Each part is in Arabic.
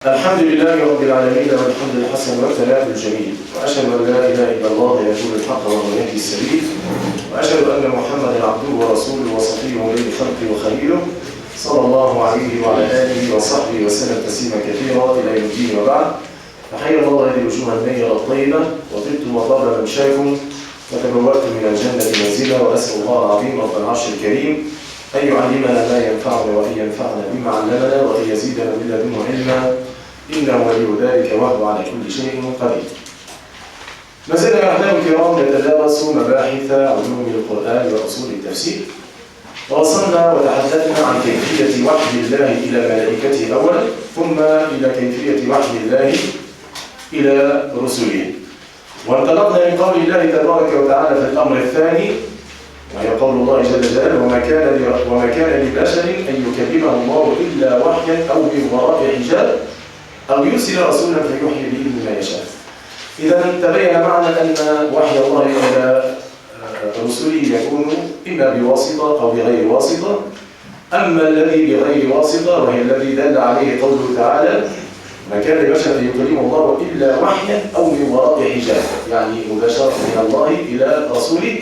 الحمد لله رب العالمين والحمد الحسن والثناء الجميل، وأشهد أن لا إله إلا الله يقول الحق وهو يهدي السبيل، وأشهد أن محمدا عبده ورسوله وصفيه من خلقه وخليله صلى الله عليه وعلى آله وصحبه وسلم تسليما كثيرا إلى يوم الدين. وبعد، فحيا الله هذه الوجوه النيرة الطيبة وطبتم وطاب ممشاكم وتبوأتم من الجنة منزلا، وأسأل الله العظيم رب العرش الكريم أن يعلمنا ما ينفعنا وأن ينفعنا بما علمنا وأن يزيدنا من لدنه علما، إنه ولي ذلك وهو على كل شيء قدير. ما زلنا يا أحباب الكرام نتدارس مباحث علوم القرآن وأصول التفسير، ووصلنا وتحدثنا عن كيفية وحي الله إلى ملائكته أولا، ثم إلى كيفية وحي الله إلى رسله، وانطلقنا من قول الله تبارك وتعالى في الأمر الثاني، وهي قول الله جل جلاله: وما كان لبشر أن يكلمه الله إلا وحيا أو من وراء حجاب أو يرسل رسولا فيوحي بإذنه ما يشاء. إذا تبين معنا أن وحي الله إلى رسله يكون إما بواسطة أو بغير واسطة. أما الذي بغير واسطة وهي الذي دل عليه قوله تعالى: ما كان لبشر أن يكلمه الله إلا وحيا أو من وراء حجاب، يعني مباشرة من الله إلى رسوله.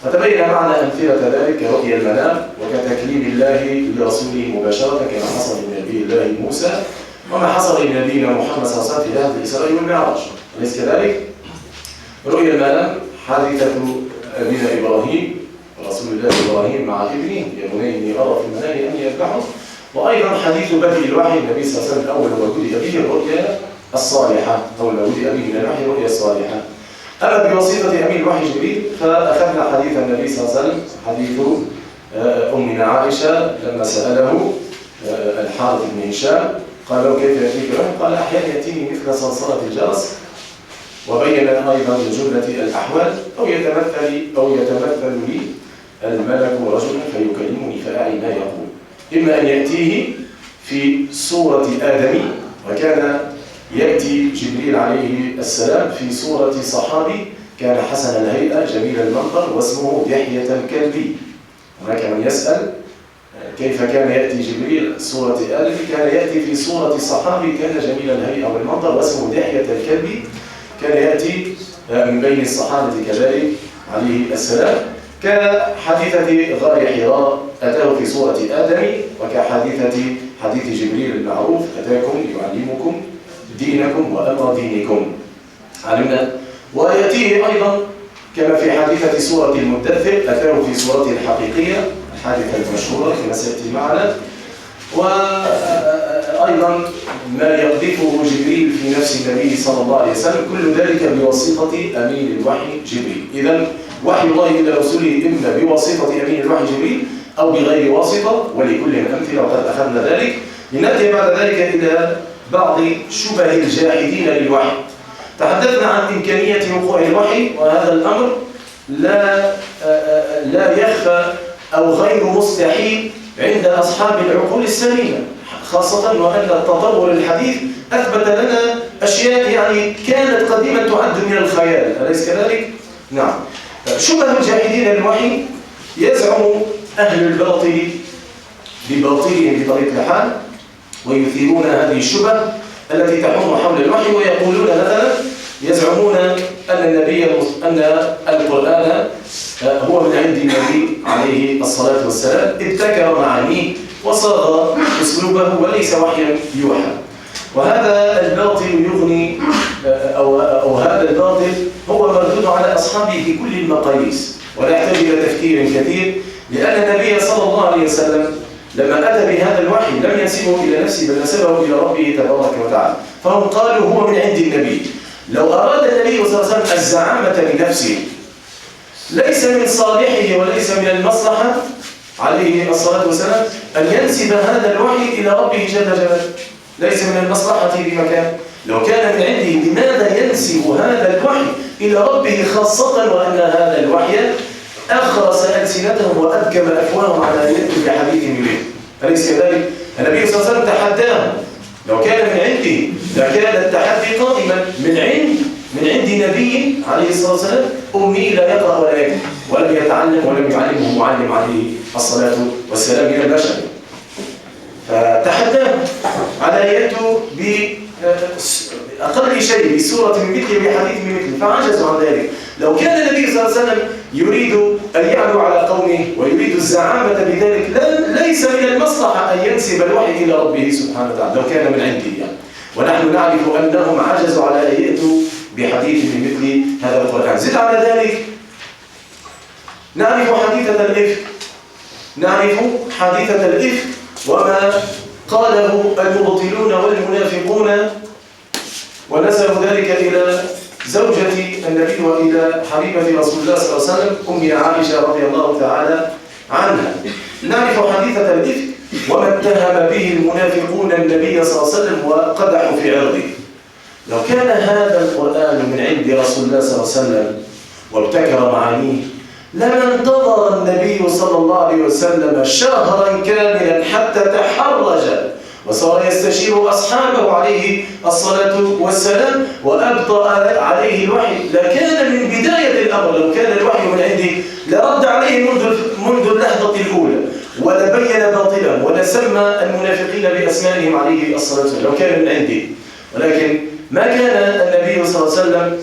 فتبين معنا أمثلة ذلك كرؤيا المنام وكتكليم الله لرسوله مباشرة كما حصل لنبي الله موسى وما حصل لنبينا محمد صلى الله عليه وسلم في هذا الإسراء والمعراج. أليس كذلك؟ رؤيا المنام حادثة أبينا إبراهيم رسول الله إبراهيم مع ابنه: يا بني إني أرى في المنام أن يذبحه. وأيضا حديث بدء الوحي النبي صلى الله عليه وسلم أول ما بدأ به الرؤيا الصالحة، أول ما بدأ به من الوحي الرؤيا الصالحة. أما بواسطة أمين الوحي جبريل فأخذنا حديث النبي صلى الله عليه وسلم، حديث أمنا عائشة لما سأله الحارث بن هشام قال له: كيف يأتيك الوحي؟ قال: أحيانا يأتيني مثل صلصلة الجرس. وبين أيضا من جملة الأحوال: أو يتمثل لي الملك رجلا فيكلمني فأعي ما يقول. إما أن يأتيه في صورة آدمي، وكان يأتي جبريل عليه السلام في صورة صحابي كان حسن الهيئة جميل المنظر واسمه دحية الكلبي. هناك من يسأل كيف كان يأتي جبريل صورة آدم؟ كان يأتي في صورة صحابي كان جميل الهيئة والمنظر واسمه دحية الكلبي، كان يأتي من بين الصحابة كذلك عليه السلام، كحادثة غار حراء أتاه في صورة آدم، وكحادثة حديث جبريل المعروف: أتاكم يعلمكم دينكم وأمر دينكم. علمنا. ويأتيه أيضا كما في حادثة سورة المدثر، أتاه في صورته الحقيقية الحادثة المشهورة كما سيأتي معنا. وأيضا ما يقذفه جبريل في نفس النبي صلى الله عليه وسلم، كل ذلك بواسطة أمين الوحي جبريل. إذن وحي الله إلى رسوله إما بواسطة أمين الوحي جبريل أو بغير واسطة، ولكل أمثلة وقد أخذنا ذلك. لنأتي بعد ذلك إلى بعض شبه الجاحدين للوحي. تحدثنا عن إمكانية وقوع الوحي، وهذا الأمر لا يخفى أو غير مستحيل عند أصحاب العقول السليمة، خاصة وأن التطور الحديث أثبت لنا أشياء يعني كانت قديما تعد من الخيال. أليس كذلك؟ نعم. شبه الجاحدين للوحي: يزعم أهل الباطل بباطلهم بطريقة الحال ويثيرون هذه الشبه التي تحوم حول الوحي، ويقولون مثلا يزعمون أن القرآن هو من عند النبي عليه الصلاة والسلام، ابتكر معانيه وصاغ أسلوبه وليس وحيا يوحى. وهذا الباطل يغني أو هذا الباطل هو مردود على أصحابه في كل المقاييس، ولا يحتاج إلى تفكير كثير، لأن النبي صلى الله عليه وسلم لما أتى بهذا الوحي لم ينسبه إلى نفسه بل نسبه إلى ربه تبارك وتعالى، فهم قالوا هو من عند النبي. لو أراد النبي صلى الله عليه وسلم الزعامة لنفسه ليس من صالحه وليس من المصلحة عليه الصلاة والسلام أن ينسب هذا الوحي إلى ربه جل جلاله، ليس من المصلحة بمكان. لو كان من عنده لماذا ينسب هذا الوحي إلى ربه، خاصة وأن هذا الوحي أخرس ألسنتهم وأذكم أفواههم على أن يأتوا بحديث يريد. أليس كذلك؟ النبي صلى الله عليه وسلم تحداهم. لو كان من عنده لكان التحدي قائما من عند نبي عليه الصلاة والسلام أمي لا يقرأ ولا يكتب ولم يتعلم ولم يعلمه معلم عليه الصلاة والسلام من البشر. فتحداهم على أن يأتوا أقل شيء بسورة من مثله بحديث من مثله، فعجزوا عن ذلك. لو كان النبي صلى الله عليه وسلم يريد أن يعلو على قومه ويريد الزعامة بذلك ليس من المصلحة أن ينسب الوحي إلى ربه سبحانه وتعالى لو كان من عنده يعني. ونحن نعرف أنهم عجزوا على أن يأتوا بحديث من مثل هذا القرآن. زد على ذلك نعرف حادثة الإفك وما قاله المبطلون والمنافقون، ونسبوا ذلك إلى زوجة النبي وإلى حبيبة رسول الله صلى الله عليه وسلم أمنا عائشة رضي الله تعالى عنها. نعرف حادثة الإفك وما اتهم به المنافقون النبي صلى الله عليه وسلم وقدحوا في عرضه. لو كان هذا القرآن من عند رسول الله صلى الله عليه وسلم وابتكر معانيه لما انتظر النبي صلى الله عليه وسلم شهرا كاملا حتى تحرج وصار يستشير أصحابه عليه الصلاة والسلام وأبطأ عليه الوحي. لكان من بداية الأمر لو كان الوحي من عنده لرد عليه منذ اللحظة الأولى ولبين باطلا ولسمى المنافقين بأسمائهم عليه الصلاة والسلام لو كان من عنده. ولكن ما كان النبي صلى الله عليه وسلم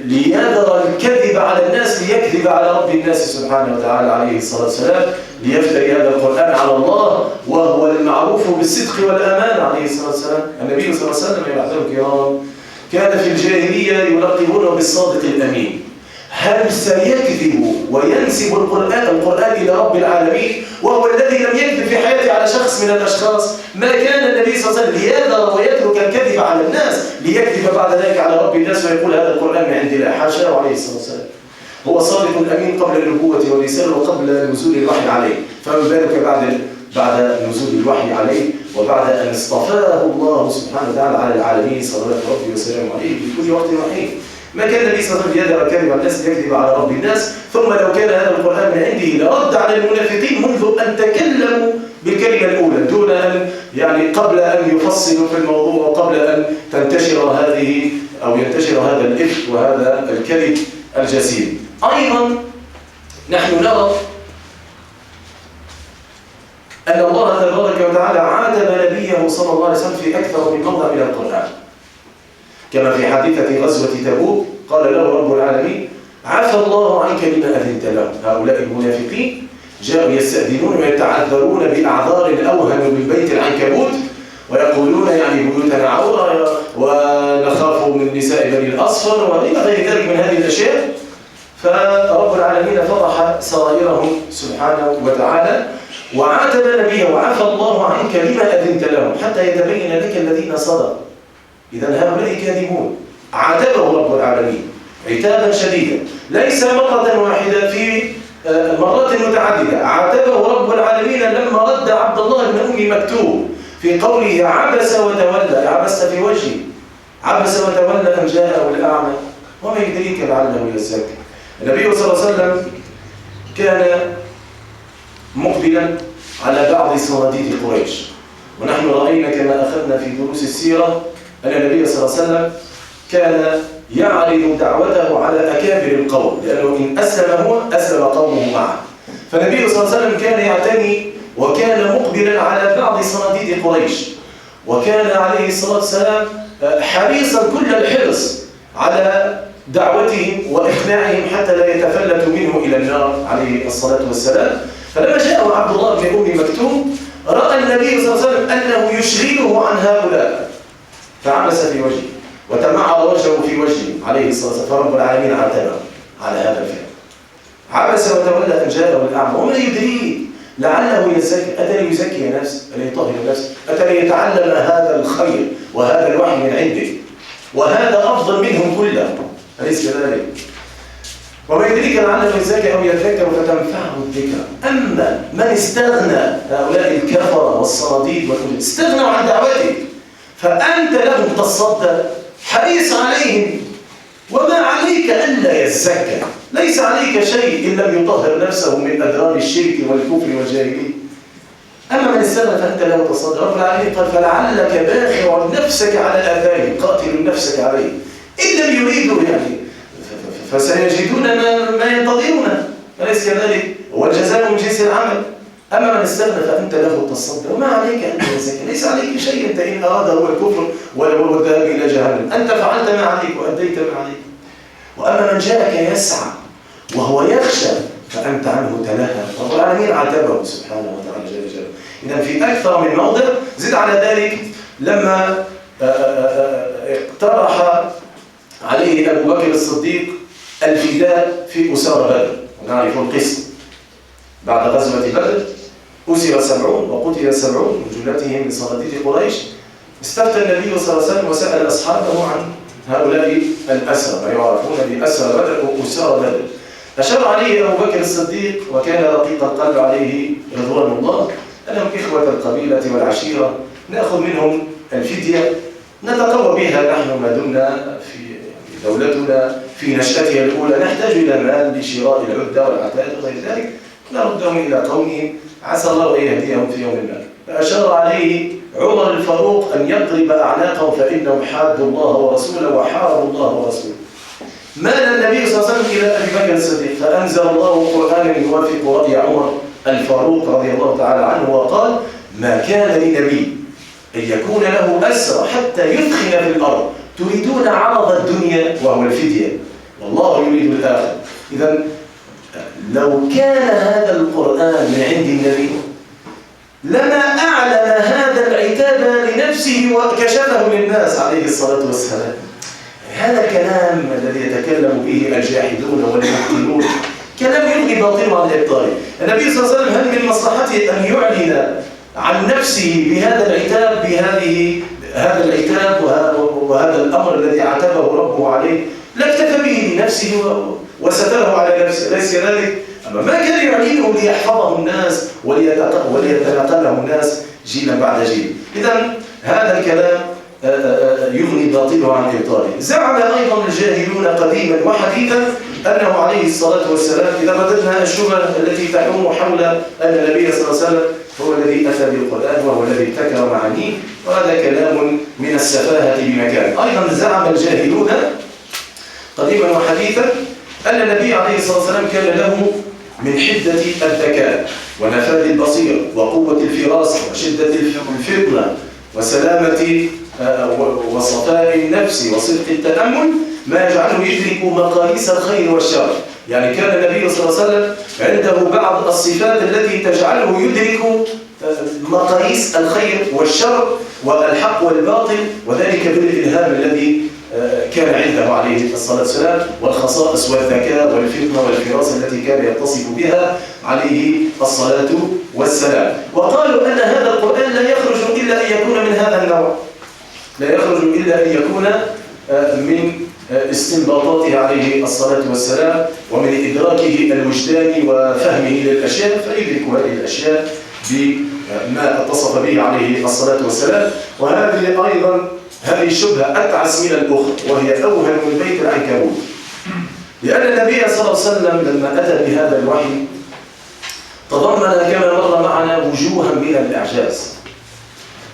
ليذر الكذب على الناس ليكذب على رب الناس سبحانه وتعالى عليه الصلاة والسلام، ليفتري هذا القرآن على الله وهو المعروف بالصدق والأمان عليه الصلاة والسلام. النبي صلى الله عليه وسلم يا أحباب الكرام كان في الجاهلية يلقبونه بالصادق الأمين. هل سيكذب وينسب القرآن إلى رب العالمين وهو الذي لم يكذب في حياته على شخص من الأشخاص؟ ما كان النبي صلى الله عليه وسلم ليذر ويترك الكذب على الناس ليكذب بعد ذلك على رب الناس ويقول هذا القرآن من عند الله، حاشاه عليه الصلاة والسلام. هو صادق الأمين قبل النبوة والرسالة وقبل نزول الوحي عليه، فما بالك بعد نزول الوحي عليه وبعد أن اصطفاه الله سبحانه وتعالى على العالمين صلوات ربي وسلامه عليه في كل وقت وحين. ما كان النبي صلى الله عليه وسلم يدعو الكذب على الناس ليكذب على رب الناس. ثم لو كان هذا القرآن من عنده لرد على المنافقين منذ أن تكلموا بالكلمة الأولى دون أن قبل أن يفصلوا في الموضوع وقبل أن تنتشر هذه أو ينتشر هذا الإفك وهذا الكذب الجسيم. أيضا نحن نرى أن الله تبارك وتعالى عاتب نبيه صلى الله عليه وسلم في أكثر من موضع من القرآن، كما في حادثة غزوة تبوك قال له رب العالمين عفى الله عنك لما أذنت لهم. هؤلاء المنافقين جاءوا يستأذنون ويتعذرون بأعذار أوهن من بيت العنكبوت ويقولون بيوتنا عورة ونخاف من نساء بني الأصفر وإلى غير ذلك من هذه الأشياء. فرب العالمين فضح سرائرهم سبحانه وتعالى وعاتب نبيه وعفى الله عنك لما أذنت لهم حتى يتبين لك الذين صدقوا. إذن هؤلاء كاذبون. عاتبه رب العالمين عتابا شديدا ليس مرة واحدة، في مرات متعددة. عاتبه رب العالمين لما رد عبد الله بن أم مكتوم في قوله عبس وتولى، عبس في وجهه، عبس وتولى أن جاءه الأعمى وما يدريك لعله يزكى. النبي صلى الله عليه وسلم كان مقبلا على بعض صناديد قريش، ونحن رأينا كما أخذنا في دروس السيرة أن النبي صلى الله عليه وسلم كان يعرض دعوته على أكابر القوم، لأنه إن أسلم هو أسلم قومه معه. فالنبي صلى الله عليه وسلم كان يعتني وكان مقبلا على بعض صناديد قريش، وكان عليه الصلاة والسلام حريصا كل الحرص على دعوتهم وإقناعهم حتى لا يتفلتوا منه إلى النار عليه الصلاة والسلام. فلما جاءه عبد الله بن أم مكتوم رأى النبي صلى الله عليه وسلم أنه يشغله عن هؤلاء فعبس في وجهه وتمعر وجهه في وجهه عليه الصلاة والسلام. فرب العالمين عاتبه على هذا الفعل. عبس وتولى أن جاءه الأعمى وما يدريه لعله يزكي، أتى ليزكي نفسه، أتى ليطهر نفسه، أتى ليتعلم هذا الخير وهذا الوحي من عنده، وهذا أفضل منهم كلهم، أليس كذلك؟ وما يدريك لعله يزكي أو يذكر فتنفعه الذكرى. أما من استغنى، هؤلاء الكفرة والصناديد استغنوا عن دعوتك فأنت لهم تصدى حريص عليهم، وما عليك ألا يزكى، ليس عليك شيء إن لم يطهر نفسه من أدرار الشرك والكفر والجاهلية. أما من استغنى فأنت له تصدى. رب العالمين قال فلعلك باخع نفسك على آثارهم، قاتل نفسك عليه إن لم يريدوا فسيجدون ما ينتظرون، أليس كذلك؟ والجزاء من جنس العمل. أما من استغنى فأنت له تصدى وما عليك أن تزكي، ليس عليك شيء. أنت إن أراد هو الكفر وهو الذهاب إلى جهنم، أنت فعلت ما عليك وأديت ما عليك. وأما من جاءك يسعى وهو يخشى فأنت عنه تلهى، رب العالمين عاتبه سبحانه وتعالى جل جلاله. إذا في أكثر من موضع. زد على ذلك لما اقترح عليه أبو بكر الصديق الفداء في أسارى بدر، ونعرف القسم بعد غزوة بدر أسر 70 وقتل 70 من جملتهم من صناديد قريش. استفتى النبي صلى الله عليه وسلم وسأل أصحابه عن هؤلاء الأسرى، ما يعرفون بأسرى بدر وأسارى بدر. أشار عليه أبو بكر الصديق وكان رقيق القلب عليه رضوان الله أنهم إخوة القبيلة والعشيرة، نأخذ منهم الفدية نتقوى بها نحن ما دمنا في دولتنا في نشأتها الأولى، نحتاج إلى مال لشراء العدة والعتاد وغير ذلك، نردهم إلى قومهم عسى الله أن يهديهم في يوم ما. فأشار عليه عمر الفاروق أن يضرب أعناقهم فإنهم حادوا الله ورسوله وحاربوا الله ورسوله. مال النبي صلى الله عليه وسلم إلى أبي بكر الصديق فأنزل الله قرآنا يوافق رأي عمر الفاروق رضي الله تعالى عنه وقال: ما كان لنبي أن يكون له أسرى حتى يثخن في الأرض تريدون عرض الدنيا وهو الفدية والله يريد الآخر. إذا لو كان هذا القرآن من عند النبي لما أعلن هذا العتاب لنفسه وكشفه للناس عليه الصلاة والسلام. هذا الكلام الذي يتكلم به الجاحدون والمبطلون كلام يلغي باطله عن الإبطال. النبي صلى الله عليه وسلم هل من مصلحته أن يعلن عن نفسه بهذا العتاب، هذا العتاب وهذا الأمر الذي عاتبه ربه عليه؟ لا اكتفى به لنفسه وستره على نفسه، ليس ذلك. أما ما كان يعلنه ليحفظه الناس وليتناقله الناس جيلا بعد جيل. إذن هذا الكلام يغني باطله عن إبطاله. زعم أيضا الجاهلون قديما وحديثا أنه عليه الصلاة والسلام، إذا رددنا الشبهة التي تحوم حول أن النبي صلى الله عليه وسلم هو الذي أتى بالقرآن وهو الذي ابتكر معانيه، وهذا كلام من السفاهة بمكان. أيضا زعم الجاهلون قديما وحديثا أن النبي عليه الصلاة والسلام كان له من حدة الذكاء ونفاذ البصير وقوة الفراسة وشدة الفطنة وسلامة وصفاء النفس وصدق التأمل ما يجعله يدرك مقاييس الخير والشر. يعني كان النبي صلى الله عليه وسلم عنده بعض الصفات التي تجعله يدرك مقاييس الخير والشر والحق والباطل، وذلك بالإلهام الذي كان عنده عليه الصلاة والسلام، والخصائص والذكاء والفطنة والفراسة التي كان يتصف بها عليه الصلاة والسلام. وقالوا أن هذا القرآن لا يخرج إلا أن يكون من هذا النوع، لا يخرج إلا أن يكون من استنباطاته عليه الصلاة والسلام ومن إدراكه الوجداني وفهمه للأشياء، فيدرك هذه الأشياء بما اتصف به عليه الصلاة والسلام. وهذه أيضا هذه الشبهة أتعس من الأخرى، وهي أوهن من بيت العنكبوت، لأن النبي صلى الله عليه وسلم لما أتى بهذا الوحي تضمن كما مر معنا وجوها من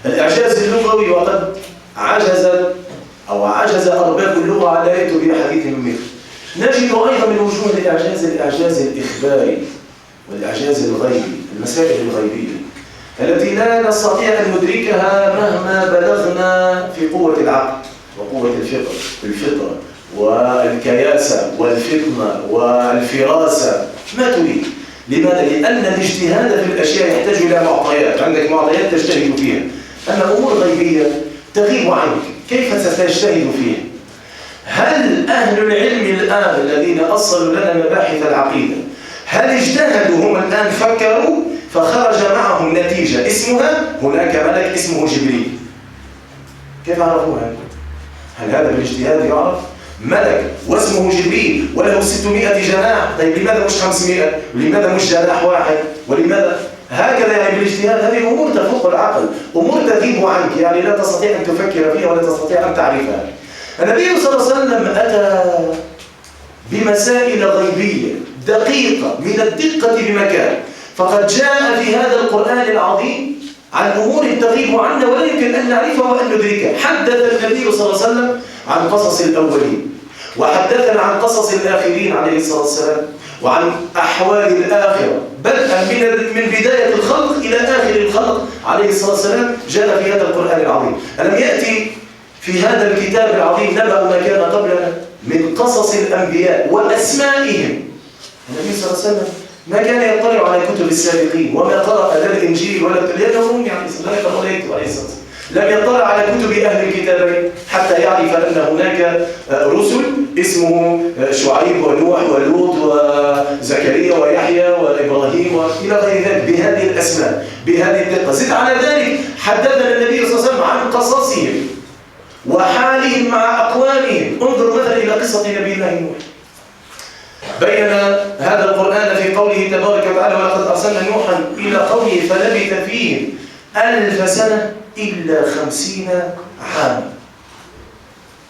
الإعجاز اللغوي، وقد عجز أرباب اللغة على يأتوا بحديث منه. نجد أيضا من وجوه الإعجاز الإخباري والإعجاز الغيبي، المسائل الغيبية التي لا نستطيع أن ندركها مهما بلغنا في قوة العقل وقوة الفطرة والكياسة والفطنة والفراسة ما تريد. لماذا؟ لأن الاجتهاد في الأشياء يحتاج إلى معطيات، عندك معطيات تجتهد فيها، أما أمور غيبية تغيب عنك كيف ستجتهد فيها؟ هل أهل العلم الآن الذين أصلوا لنا مباحث العقيدة هل اجتهدوا هم الآن فكروا فخرج معهم نتيجة اسمها هناك ملك اسمه جبريل؟ كيف عرفوها؟ هل هذا بالاجتهاد يعرف؟ ملك واسمه جبريل وله 600 جناح، طيب لماذا مش 500؟ ولماذا مش جناح واحد؟ ولماذا؟ هكذا يعني بالاجتهاد. هذه أمور تفوق العقل، أمور تغيب عنك، يعني لا تستطيع أن تفكر فيها ولا تستطيع أن تعرفها. النبي صلى الله عليه وسلم أتى بمسائل غيبية دقيقة من الدقة بمكان، فقد جاء في هذا القرآن العظيم عن أمور تغيب عنا ولا يمكن أن نعرفها وأن ندركها. حدث النبي صلى الله عليه وسلم عن قصص الأولين، وحدثنا عن قصص الآخرين عليه الصلاة والسلام، وعن أحوال الآخرة بدءا من بداية الخلق إلى آخر الخلق عليه الصلاة والسلام جاء في هذا القرآن العظيم. ألم يأتي في هذا الكتاب العظيم نبأ ما كان قبلنا من قصص الأنبياء وأسمائهم. النبي صلى الله عليه وسلم ما كان يطلع على كتب السابقين وما قرأ لا الإنجيل ولا لأنه يعني لا يقرأ ولا يكتب عليه الصلاة والسلام. لم يطلع على كتب أهل الكتابين حتى يعرف أن هناك رسل اسمه شعيب ونوح ولوط وزكريا ويحيى وإبراهيم وإلى غير ذلك بهذه الأسماء بهذه الدقة. زد على ذلك حدثنا النبي صلى الله عليه وسلم عن قصصهم وحالهم مع أقوامهم. انظروا مثلا إلى قصة نبي الله نوح. بين هذا القرآن في قوله تبارك وتعالى ولقد أرسلنا نوحا إلى قومه فلبث فيهم 1000 سنة إلا 50 عاما.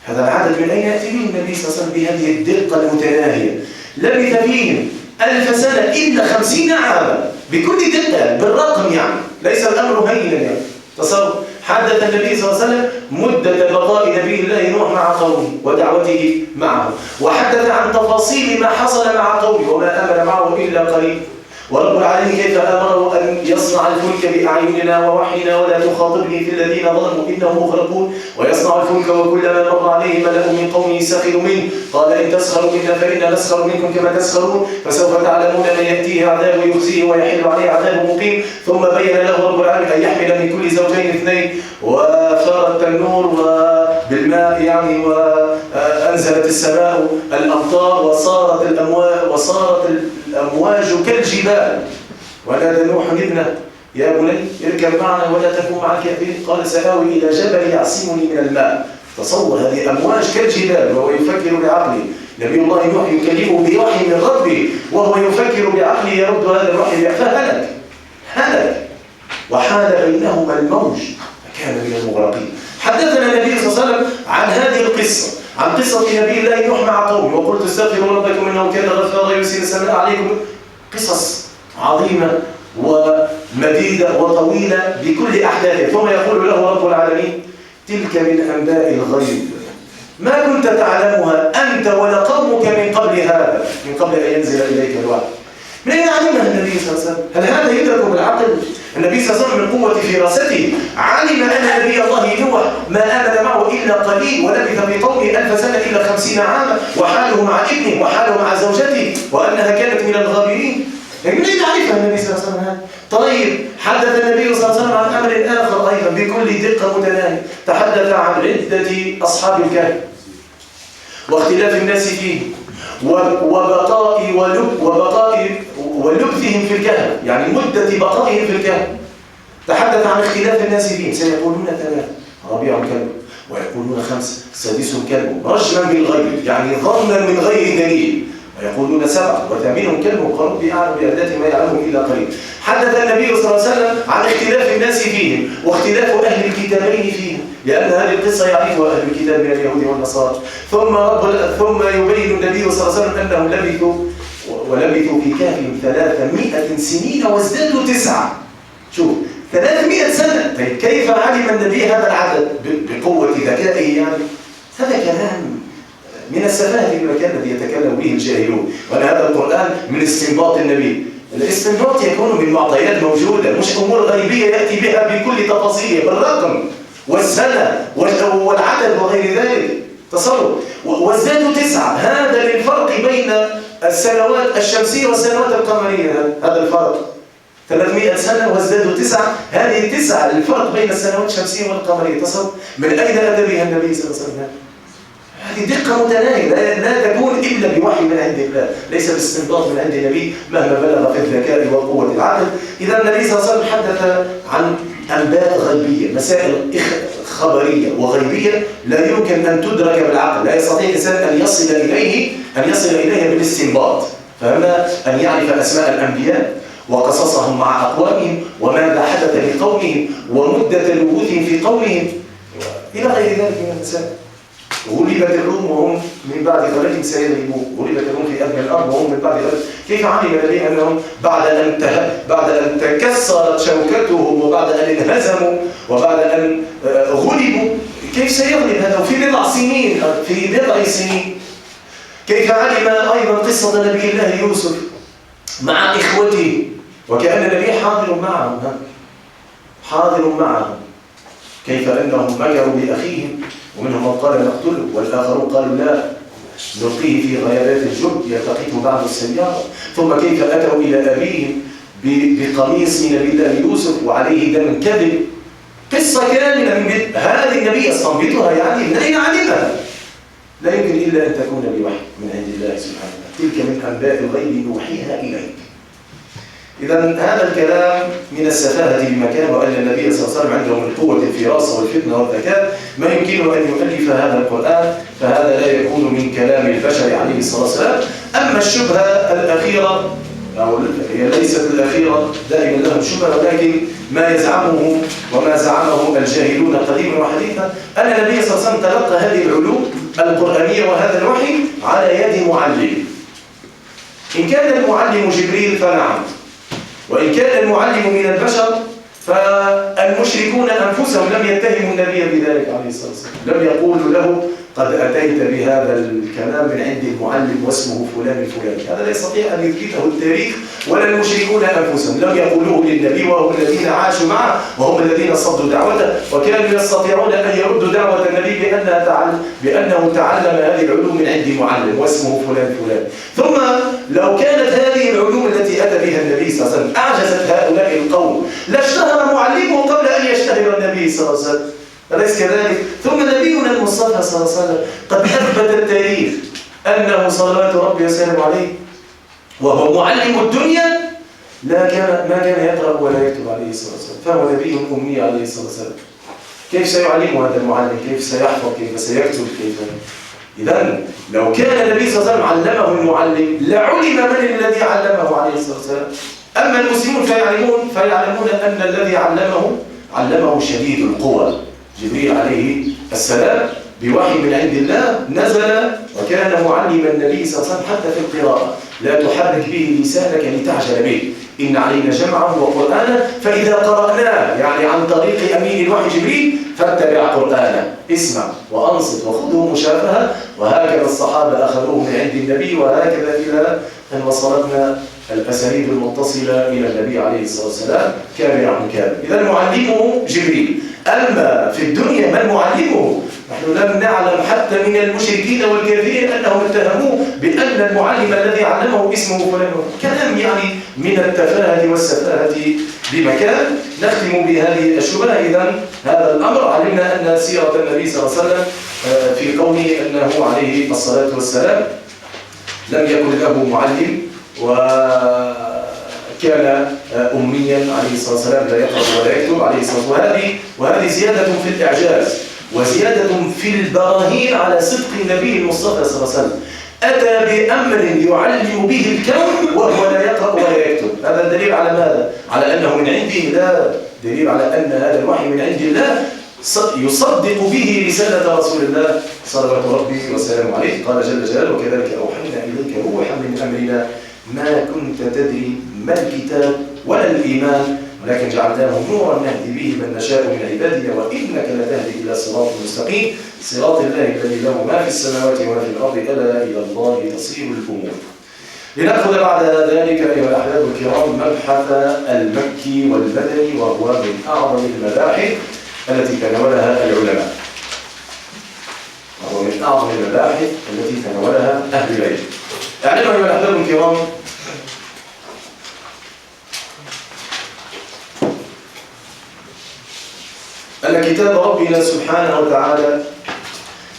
هذا العدد من أين يأتي به النبي صلى الله عليه وسلم بهذه الدقة المتناهية؟ لبث فيهم 1000 سنة إلا 50 عاما بكل دقة بالرقم، يعني ليس الأمر هينا يعني. تصور حدث النبي صلى الله عليه وسلم مدة بقاء نبي الله نوح مع قومه ودعوته معه، وحدث عن تفاصيل ما حصل مع قومه وما آمن معه إلا قليل. ورب العالمين كيف أمره أن يصنع الفلك بأعيننا ووحينا ولا تخاطبني في الذين ظلموا إنهم مغرقون. ويصنع الفلك وكلما مر عليه ملأ من قومه سخروا منه قال إن تسخروا منا فإنا نسخر منكم كما تسخرون فسوف تعلمون من يأتيه عذاب يخزيه ويحل عليه عذاب مقيم. ثم بين له رب العالمين أن يحمل من كل زوجين اثنين وثار التنور وبالماء يعني وأنزلت السماء الأمطار وصارت الأمواج كالجبال. ونادى نوح ابنه يا بني اركب معنا ولا تكن مع الكافرين قال سآوي إلى جبل يعصمني من الماء. تصور هذه أمواج كالجبال وهو يفكر بعقله. نبي الله نوح يكلمه بوحي من ربه وهو يفكر بعقله يرد هذا الوحي فهلك وحال بينهما الموج فكان من المغرقين. حدثنا النبي صلى الله عليه وسلم عن هذه القصة، عن قصة نبي الله نوح مع قومه وقلت استغفروا ربكم إنه كان غفارا يرسل السماء عليكم. قصص عظيمة ومديدة وطويلة بكل أحداثها. ثم يقول له رب العالمين تلك من أنباء الغيب ما كنت تعلمها أنت ولا قومك من قبل هذا، من قبل أن ينزل إليك الوحي. من أين علمها النبي صلى الله عليه وسلم؟ هل هذا يدرك بالعقل؟ النبي صلى الله عليه وسلم من قوة فراسته علم أن نبي الله نوح ما آمن معه إلا قليل ولبث في قومه 1000 سنة إلا 50 عاما وحاله مع ابنه وحاله مع زوجته وأنها كانت من الغابرين. من أين عرفها النبي صلى الله عليه وسلم؟ طيب حدث النبي صلى الله عليه وسلم عن أمر آخر أيضا بكل دقة متناهية. تحدث عن عدة أصحاب الكهف واختلاف الناس فيه وبقاء ولبثهم في الكهف، يعني مدة بقائهم في الكهف. تحدث عن اختلاف الناس فيهم سيقولون 3 رابعهم كلب ويقولون 5 سادسهم كلب رجما بالغيب يعني ظنا من غير دليل ويقولون 7 وثامنهم كلب وربي أعلم بأعداد ما يعلمه إلا قليل. حدث النبي صلى الله عليه وسلم عن اختلاف الناس فيهم واختلاف أهل الكتابين فيهم لأن هذه القصة يعرفها أهل الكتاب من اليهود والنصارى. ثم يبين النبي صلى الله عليه وسلم أنهم ولبثوا في كهفهم 300 سنين وازدادوا 9. شوف 300 سنة. طيب كيف علم النبي هذا العدد؟ بقوة ذكائه يعني. هذا كلام من السفاهة المكان الذي يتكلم به الجاهلون. وأن هذا القرآن من استنباط النبي. الاستنباط يكون من معطيات موجودة مش أمور غيبية يأتي بها بكل تفاصيله بالرقم والسنة والعدد وغير ذلك. تصور وازدادوا 9. هذا للفرق بين السنوات الشمسية والسنوات القمرية. هذا الفرق 300 سنة وازدادوا 9. هذه 9 للفرق بين السنوات الشمسية والقمرية. تصور من أين أتى بها النبي صلى الله عليه وسلم؟ هذه دقة متناهية لا تكون إلا بوحي من عند الله، ليس باستنباط من عند النبي مهما بلغ في الذكاء وقوة العقل. إذا النبي صلى الله عليه وسلم حدث عن أنباء غيبية، مسائل خبرية وغيبية لا يمكن أن تدرك بالعقل، لا يستطيع الإنسان أن يصل إليها بالاستنباط. فهنا أن يعرف أسماء الأنبياء وقصصهم مع أقوامهم وماذا حدث لقومهم ومدة لبوثهم في قومهم إلى غير ذلك من المسائل. غلبت الروم وهم من بعد غلبهم سيغلبون. غلبت الروم في أدنى الأرض وهم من بعد غلبهم. كيف علم النبي أنهم بعد أن تكسرت شوكتهم وبعد أن انهزموا وبعد أن غلبوا كيف سيغلب هذا في بضع سنين؟ كيف علم أيضا قصة نبي الله يوسف مع إخوته وكأن النبي حاضر معهم، حاضر معهم. كيف أنهم مكروا بأخيهم ومنهم من قال نقتله والآخرون قالوا لا نلقيه في غيابات الجب يلتقطه بعض السيارة. ثم كيف أتوا إلى أبيهم بقميص نبي الله يوسف وعليه دم كذب. قصة كاملة من هذه النبي استنبطها، يعني من أين علمها؟ لا يمكن إلا أن تكون بوحي من عند الله سبحانه وتعالى. تلك من أنباء الغيب نوحيها إليك. إذا هذا الكلام من السفاهة بمكان، وأن النبي صلى الله عليه وسلم عنده من قوة الفراسة والفتنة والذكاء ما يمكنه أن يؤلف هذا القرآن، فهذا لا يكون من كلام البشر عليه الصلاة والسلام. أما الشبهة الأخيرة أو هي ليست الأخيرة، دائما لهم شبهة، ولكن ما يزعمه وما زعمه الجاهلون قديما وحديثا أن النبي صلى الله عليه وسلم تلقى هذه العلوم القرآنية وهذا الوحي على يد معلم. إن كان المعلم جبريل فنعم، وإن كان المعلم من البشر فالمشركون أنفسهم لم يتهموا النبي بذلك عليه الصلاة والسلام، لم يقولوا له قد أتيت بهذا الكلام من عند المعلم واسمه فلان الفلاني. هذا لا يستطيع أن يثبته التاريخ ولا المشركون أنفسهم، لم يقولوه للنبي وهم الذين عاشوا معه وهم الذين صدوا دعوته، وكانوا يستطيعون أن يردوا دعوة النبي بأنه تعلم هذه العلوم من عند معلم واسمه فلان فلان. ثم لو كانت هذه العلوم التي أتى بها النبي صلى الله عليه وسلم أعجزت هؤلاء القوم لاشتهر معلمه قبل أن يشتهر النبي صلى الله عليه وسلم، أليس كذلك؟ ثم نبينا المصطفى صلى الله عليه وسلم قد أثبت التاريخ أنه صلوات ربي وسلم عليه وهو معلم الدنيا ما كان يقرأ ولا يكتب عليه الصلاة والسلام، فهو نبي أمي عليه الصلاة والسلام. كيف سيعلمه هذا المعلم؟ كيف سيحفظ؟ كيف سيكتب؟ كيف؟ إذن لو كان النبي صلى الله عليه وسلم علمه المعلم لعلم من الذي علمه عليه الصلاة والسلام. أما المسلمون فيعلمون أن الذي علمه شديد القوى جبريل عليه السلام بوحي من عند الله نزل، وكان معلم النبي صلى الله عليه وسلم حتى في القراءة. لا تحرك به لسانك لتعجل به، إن علينا جمعه وقرآنه فإذا قرأناه، يعني عن طريق أمين الوحي جبريل، فاتبع قرآنه، اسمع وأنصت وخذه مشافهة. وهكذا الصحابة أخذوه من عند النبي، وهكذا إلى أن وصلتنا الأسانيد المتصلة إلى النبي عليه الصلاة والسلام كامل عن كامل. إذا معلمه جبريل. أما في الدنيا من معلمه؟ نحن لم نعلم حتى من المشركين والكافرين أنهم اتهموه بأن المعلم الذي علمه اسمه فلان. كلام يعني من التفاهة والسفاهة بمكان. نختم بهذه الشبهة. إذن هذا الأمر علمنا أن سيرة النبي صلى الله عليه وسلم في قوله أنه عليه الصلاة والسلام لم يكن له معلم وكان أميا عليه الصلاة والسلام لا يقرأ ولا يكتب عليه الصلاة والسلام. وهذه زيادة في الإعجاز وزيادة في البراهين على صدق النبي المصطفى صلى الله عليه وسلم. أتى بأمر يعلم به الكون وهو لا يقرأ ولا يكتب. هذا دليل على ماذا؟ على أنه من عنده؟ لا، دليل على أن هذا الوحي من عند الله يصدق به رسالة رسول الله صلوات ربي وسلامه عليه. قال جل جلاله وكذلك أوحينا إليك روحا من أمرنا ما كنت تدري ما الكتاب ولا الإيمان ولكن جعلناه نورا نهدي به من نشاء من عبادنا وإنك لتهدي إلى صراط مستقيم صراط الله الذي له ما في السماوات وما في الأرض ألا إلى الله تصير الأمور. لنأخذ بعد ذلك أيها الأحباب الكرام مبحث المكي والمدني، وهو من أعظم المباحث التي تناولها العلماء، وهو من أعظم المباحث التي تناولها أهل العلم. اعلموا أيها الأحباب الكرام أن كتاب ربنا سبحانه وتعالى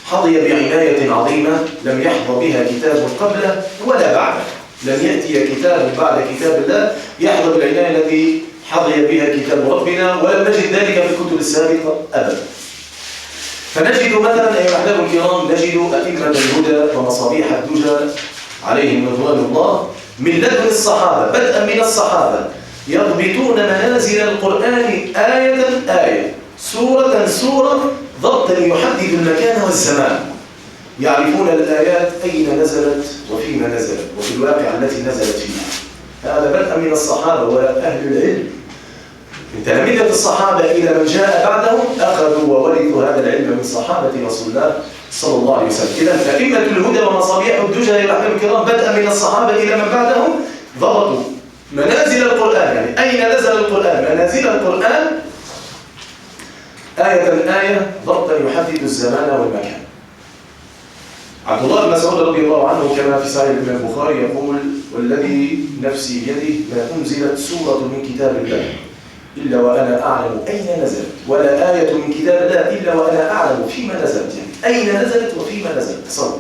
حظي بعناية عظيمة لم يحظى بها كتاب قبله ولا بعده. لم يأتي كتاب بعد كتاب الله يحظى بالعناية التي حظي بها كتاب ربنا، ولم نجد ذلك في الكتب السابقة أبدا. فنجد مثلا أيها الأحباب الكرام نجد أئمة الهدى ومصابيح الدجى عليهم رضوان الله من لدن الصحابة، بدءا من الصحابة، يضبطون منازل القرآن آية آية سورة سورة ضبطا يحدد المكان والزمان. يعرفون الآيات أين نزلت وفيما نزلت وفي الواقع التي نزلت فيها. هذا بدءا من الصحابة وأهل العلم من تلامذة الصحابة إلى من جاء بعدهم أخذوا وورثوا هذا العلم من صحابة رسول الله صلى الله عليه وسلم. إذا أئمة الهدى ومصابيح الدجى يا أحباب الكرام بدءا من الصحابة إلى من بعدهم ضبطوا منازل القرآن، يعني أين نزل القرآن؟ منازل القرآن آية ضبطا يحدد الزمان والمكان. عبد الله بن مسعود رضي الله عنه كما في صحيح البخاري يقول: والذي نفسي بيده ما أنزلت سورة من كتاب الله إلا وأنا أعلم أين نزلت، ولا آية من كتاب الله إلا وأنا أعلم فيما نزلت. يعني أين نزلت وفيما نزلت. تصور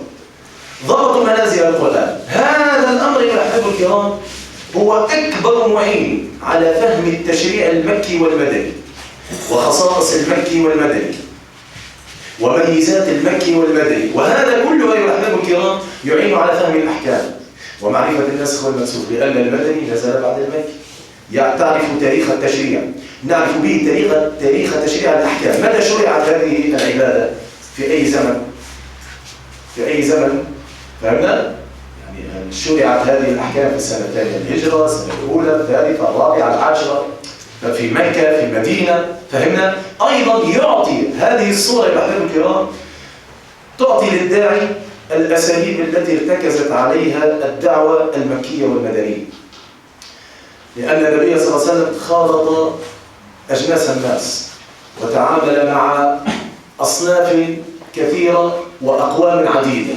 ضبط منازل القرآن. هذا الأمر يا أحباب الكرام هو أكبر معين على فهم التشريع المكي والمدني وخصائص المكي والمدني وميزات المكي والمدني. وهذا كله أيها الأحباب الكرام يعين على فهم الأحكام ومعرفة النسخ والمنسوخ، لأن المدني نزل بعد المكي. يعني تعرف تاريخ التشريع، نعرف به تاريخ تشريع الأحكام. متى شرعت هذه العبادة؟ في أي زمن؟ في أي زمن؟ فهمنا؟ يعني شرعت هذه الأحكام في السنتين الهجرة، السنة الأولى، الثالثة، الرابعة، العاشرة، في مكة، في المدينة. فهمنا؟ أيضا يعطي هذه الصورة يا أحباب الكرام تعطي للداعي الأساليب التي ارتكزت عليها الدعوة المكية والمدنية، لأن النبي صلى الله عليه وسلم خالط أجناس الناس وتعامل مع أصناف كثيرة وأقوام عديدة،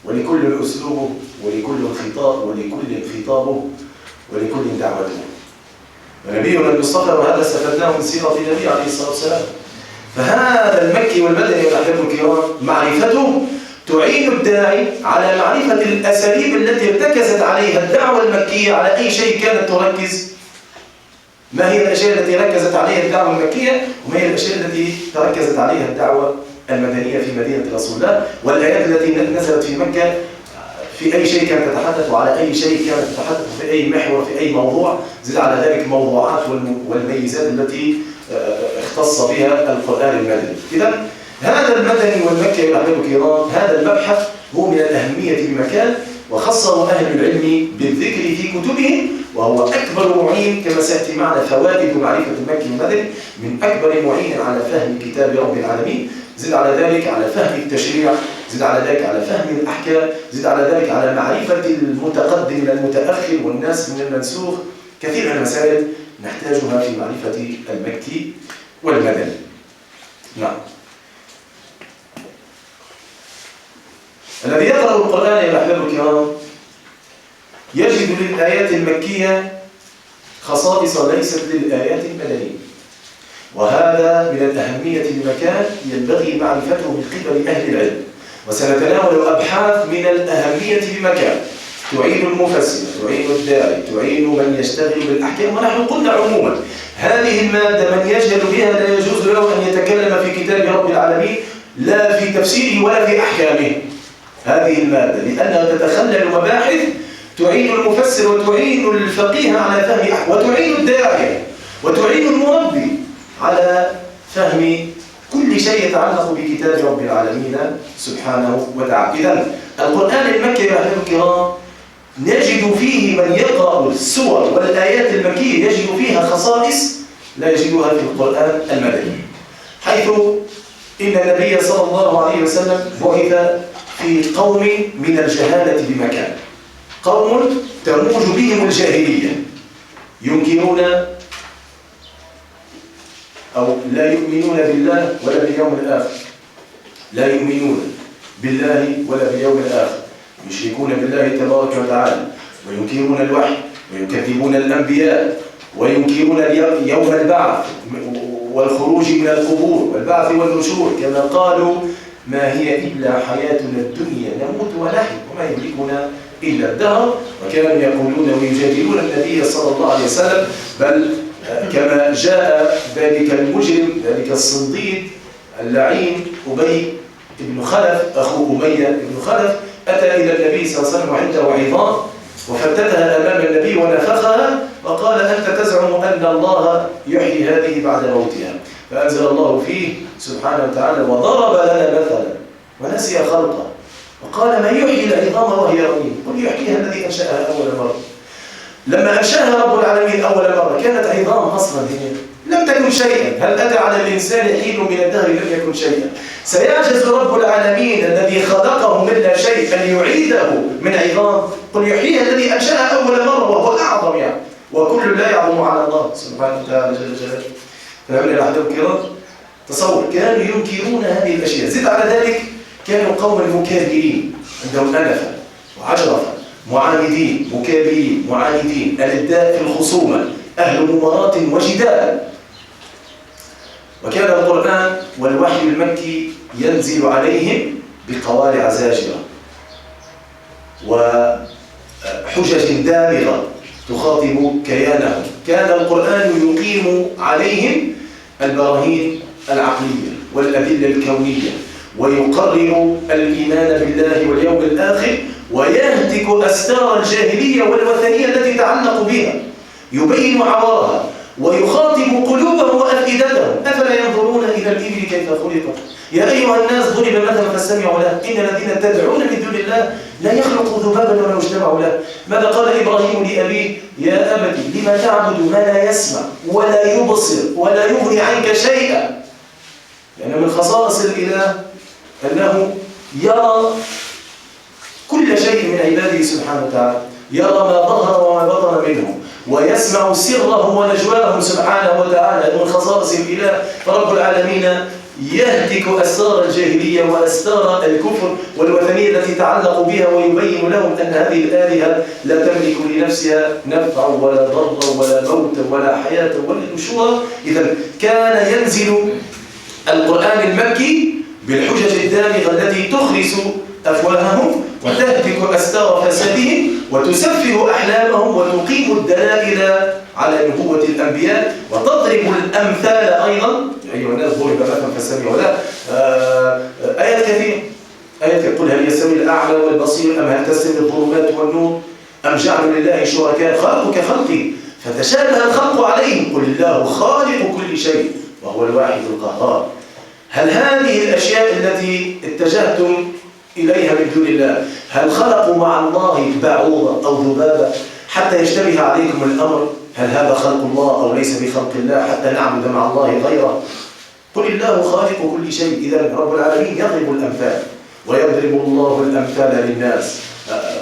ولكل أسلوبه ولكل خطابه ولكل دعوته. ونبينا المصطفى، وهذا استفدناه من سيرة النبي عليه الصلاة والسلام. فهذا المكي والمدني والأحباب الكرام معرفته تعين الداعي على معرفة الأساليب التي ارتكزت عليها الدعوة المكية. على أي شيء كانت تركز؟ ما هي الأشياء التي ركزت عليها الدعوة المكية، وما هي الأشياء التي تركزت عليها الدعوة المدنية في مدينة رسول الله؟ والآيات التي نزلت في مكة في أي شيء كانت تتحدث، وعلى أي شيء كانت تتحدث، في أي محور، في أي موضوع. زد على ذلك الموضوعات والميزات التي اختص بها القرآن المدني. إذن هذا المدني والمكي يا أحباب الكرام، هذا المبحث هو من الأهمية بمكان، وخصه أهل العلم بالذكر في كتبهم، وهو أكبر معين كما سيأتي معنا فوائد معرفة المكي والمدني، من أكبر معين على فهم كتاب رب العالمين. زد على ذلك على فهم التشريع، زد على ذلك على فهم الأحكام، زد على ذلك على معرفة المتقدم من المتأخر والناس من المنسوخ. كثير من المسائل نحتاجها في معرفة المكي والمدني. نعم. الذي يقرأ القرآن يا أحباب الكرام يجد للآيات المكية خصائص ليست للآيات المدنية، وهذا من الأهمية لمكان ينبغي معرفته من قبل أهل العلم. وسنتناول أبحاث من الأهمية بمكان تعين المفسر، تعين الداعي، تعين من يشتغل بالأحكام. ونحن قلنا عموما هذه المادة من يجهل بها لا يجوز له أن يتكلم في كتاب رب العالمين، لا في تفسيره ولا في أحكامه. هذه المادة لأنها تتخلل مباحث تعين المفسر وتعين الفقيه على فهم، وتعين الداعي وتعين المربي على فهم كل شيء يتعلق بكتاب رب العالمين سبحانه وتعالى. إذن القرآن المكي يا أحباب الكرام نجد فيه من يقرأ السور والآيات المكية يجد فيها خصائص لا يجدها في القرآن المدني، حيث إن النبي صلى الله عليه وسلم بعث في قوم من الجهالة بمكان، قوم تموج بهم الجاهلية، ينكرون أو لا يؤمنون بالله ولا باليوم الآخر، لا يؤمنون بالله ولا باليوم الآخر، يشركون بالله تبارك وتعالى، وينكرون الوحي، ويكذبون الأنبياء، وينكرون يوم البعث والخروج من القبور والبعث والنشور، كما قالوا ما هي إلا حياتنا الدنيا نموت ونحيا وما يملكنا إلا الدهر. وكانوا يقولون ويجادلون النبي صلى الله عليه وسلم، بل كما جاء ذلك المجرم، ذلك الصنديد اللعين أبي بن خلف، أخو أمية بن خلف، أتى إلى النبي صلى الله عليه وسلم وعنده عظام وفتتها أمام النبي ونفخها وقال: أنت تزعم أن الله يحيي هذه بعد موتها. فأنزل الله فيه سبحانه وتعالى: وضرب لنا مثلا ونسي خلقه وقال: من يحيي العظام وهي رميم قل يحييها الذي أنشأها أول مرة. لما أنشأها رب العالمين أول مرة كانت عظام أصلا، هي لم تكن شيئا. هل أتى على الإنسان حين من الدهر لم يكن شيئا؟ سيعجز رب العالمين الذي خلقه من لا شيء أن يعيده من عظام؟ قل يحييها الذي أنشأها أول مرة وهو أعظم يعني. وكل لا يعظم على الله سبحانه وتعالى جل جلاله. فهمنا يا أحباب الكرام؟ تصور كانوا ينكرون هذه الأشياء. زد على ذلك كانوا قوما مكابرين، عندهم أنفة وعجرفة، معاندين مكابرين معاندين، الإبداء في الخصومة، أهل ممارات وجدال. وكان القرآن والوحي المكي ينزل عليهم بقوارع زاجرة وحجج دامغة تخاطب كيانهم. كان القرآن يقيم عليهم البراهين العقلية والأدلة الكونية، ويقرر الإيمان بالله واليوم الآخر، ويهتك أستار الجاهلية والوثنية التي تعلق بها، يبين عوارها ويخاطب قلوبهم وأفئدتهم. أفلا ينظرون إلى الإبل كيف خلقت؟ يا أيها الناس ضرب مثلا فاستمعوا له، إن الذين تدعون من دون الله لا يخلقوا ذبابا ولو اجتمعوا له. ماذا قال إبراهيم لأبيه؟ يا أبت لما تعبد ما لا يسمع ولا يبصر ولا يغني عنك شيئا. لأن من خصائص الإله أنه يرى كل شيء من عباده سبحانه وتعالى، يرى ما ظهر وما بطن منهم، ويسمع سرهم ونجواهم سبحانه وتعالى. من خصائص الإله فرب العالمين يهتك أسرار الجاهلية وأسرار الكفر والوثنية التي تعلق بها، ويبين لهم أن هذه الآلهة لا تملك لنفسها نفع ولا ضر ولا موت ولا حياة ولا نشورا. إذا كان ينزل القرآن المكي بالحجج الدامغة التي تخرس أفواههم وتهتك أستار فسادهم وتسفه أحلامهم وتقيم الدلائل على نبوة الأنبياء وتضرب الأمثال أيضا. أيها الناس ضرب مثلا فاستمعوا له. آيات كثيرة، آيات قل هل يستوي الأعمى والبصير أم هل تستوي الظلمات والنور أم جعلوا لله شركاء خلقوا كخلقه فتشابه الخلق عليهم قل الله خالق كل شيء وهو الواحد القهار. هل هذه الأشياء التي اتجهتم إليها من دون الله هل خلقوا مع الله بعوضة أو ذبابة حتى يشتبه عليكم الأمر؟ هل هذا خلق الله أو ليس بخلق الله حتى نعبد مع الله غيره؟ قل الله خالق كل شيء. إذا رب العالمين يضرب الأمثال ويضرب الله الأمثال للناس.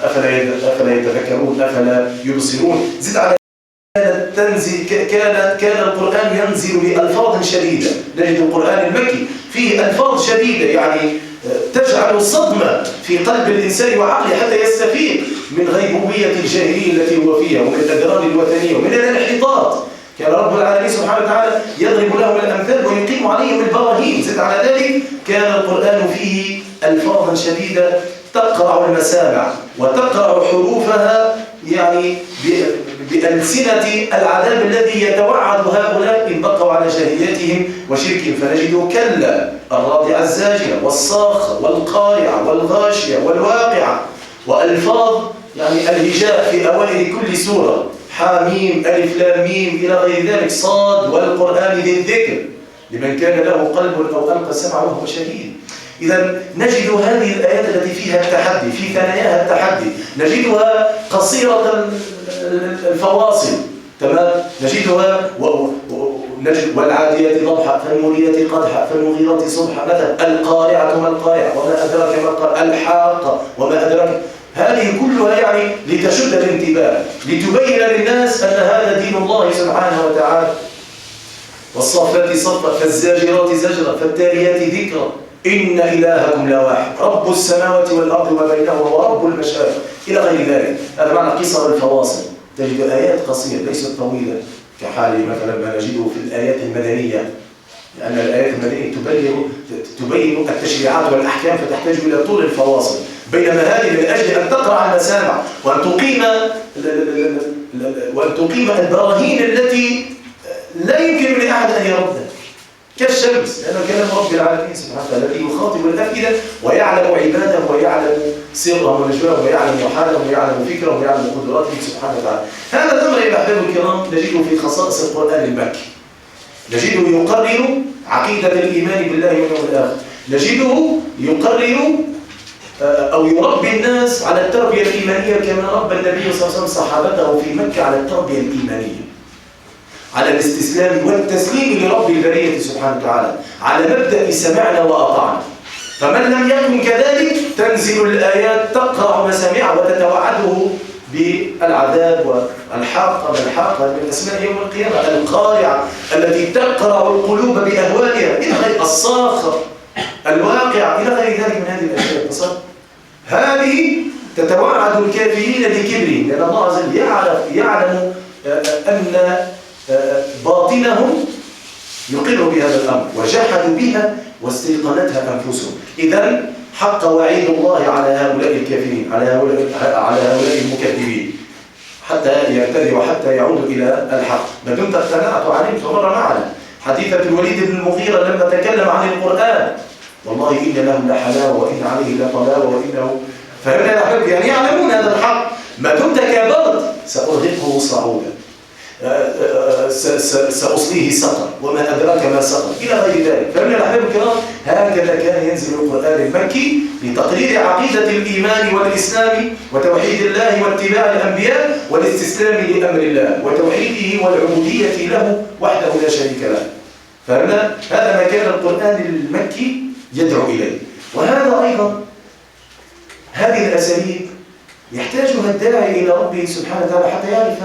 أفلا يتذكرون أفلا يبصرون. زد على كان القرآن ينزل بألفاظ شديدة. نجد القرآن المكي فيه ألفاظ شديدة يعني تجعل صدمة في قلب الإنسان وعقله حتى يستفيق من غيبوبية الجاهلية التي هو فيها ومن الأدران الوثنية ومن الانحطاط. كان رب العالمين سبحانه وتعالى يضرب لهم الأمثال ويقيم عليهم البراهين. زد على ذلك كان القرآن فيه ألفاظا شديدة تقرع المسامع وتقرع حروفها يعني بألسنة العذاب الذي يتوعد هؤلاء إن بقوا على جاهليتهم وشركهم. فنجد كلا الرادعة الزاجرة والصاخة والقارعة والغاشية والواقعة وألفاظ يعني الهجاء في أوائل كل سورة، حاميم ألف لام ميم إلى غير ذلك، صاد والقرآن ذي الذكر لمن كان له قلب أو ألقى السمع وهو شهيد. إذا نجد هذه الآيات التي فيها التحدي في ثناياها التحدي، نجدها قصيرة الفواصل تمام، نجدها والعاديات ضبحا فالموريات قدحا فالمغيرات صبحا مثلا، القارعة ما القارعة وما أدراك ما القارعة، الحاقة وما أدراك. هذه كلها يعني لتشد الانتباه لتبين للناس أن هذا دين الله سبحانه وتعالى. والصافات صفا فالزاجرات زجرا فالتاليات ذكرا إن إلهكم لواحد رب السماوات والأرض وما بينهما ورب المشارق إلى غير ذلك. هذا معنى قصر الفواصل. تجد آيات قصيرة ليست طويلة كحال مثلا ما نجده في الآيات المدنية، لأن الآيات المدنية تبين التشريعات والأحكام فتحتاج إلى طول الفواصل، بينما هذه من أجل أن تقرع المسامع وأن تقيم البراهين التي لا يمكن لأحد أن يردها كالشمس، لأنه كلام رب العالمين سبحانه وتعالى الذي يخاطب الأفئدة ويعلم عباده ويعلم سرهم ونجواهم ويعلم حالهم ويعلم فكرهم ويعلم قدراتهم سبحانه وتعالى. هذا الأمر يا أحباب الكرام نجده في خصائص القرآن المكي، نجده يقرر عقيدة الإيمان بالله واليوم الآخر، نجده يقرر أو يربي الناس على التربية الإيمانية كما ربى النبي صلى الله عليه وسلم صحابته في مكة على التربية الإيمانية، على الاستسلام والتسليم لرب البرية سبحانه وتعالى، على مبدأ سمعنا وأطعنا. فمن لم يكن كذلك تنزل الآيات تقرع مسامعه وتتوعده بالعذاب والحاقة. ما الحاقة من أسماء يوم القيامة، القارعة التي تقرع القلوب بأهوالها إلى غير الصاخة الواقع إلى غير ذلك من هذه الأشياء. تصدق هذه تتوعد الكافرين لكبرهم، لأن الله عز وجل يعلم أن باطنهم يقر بهذا الأمر وجحدوا بها واستيقنتها أنفسهم. إذن حق وعيد الله على هؤلاء الكافرين، على هؤلاء المكذبين، حتى يرتدوا وحتى يعودوا إلى الحق. ما دمت اقتنعت وعلمت ومر معنا حديثة الوليد بن المغيرة لما تكلم عن القرآن: والله إن له لحلاوة وإن عليه لطلاوة وإنه، فهمنا يا أحبابي؟ يعني يعلمون هذا الحق. ما دمت كابرت سأرهقه صعودا، سأصليه سقر وما أدراك ما سقر إلى غير ذلك. فمن الأحباب الكرام هكذا كان ينزل القرآن المكي لتقرير عقيدة الإيمان والإسلام وتوحيد الله واتباع الأنبياء والاستسلام لأمر الله وتوحيده والعبودية له وحده لا شريك له. فهمنا؟ هذا ما كان القرآن المكي يدعو إليه. وهذا أيضا هذه الأساليب يحتاجها الداعي إلى ربه سبحانه وتعالى حتى يعرف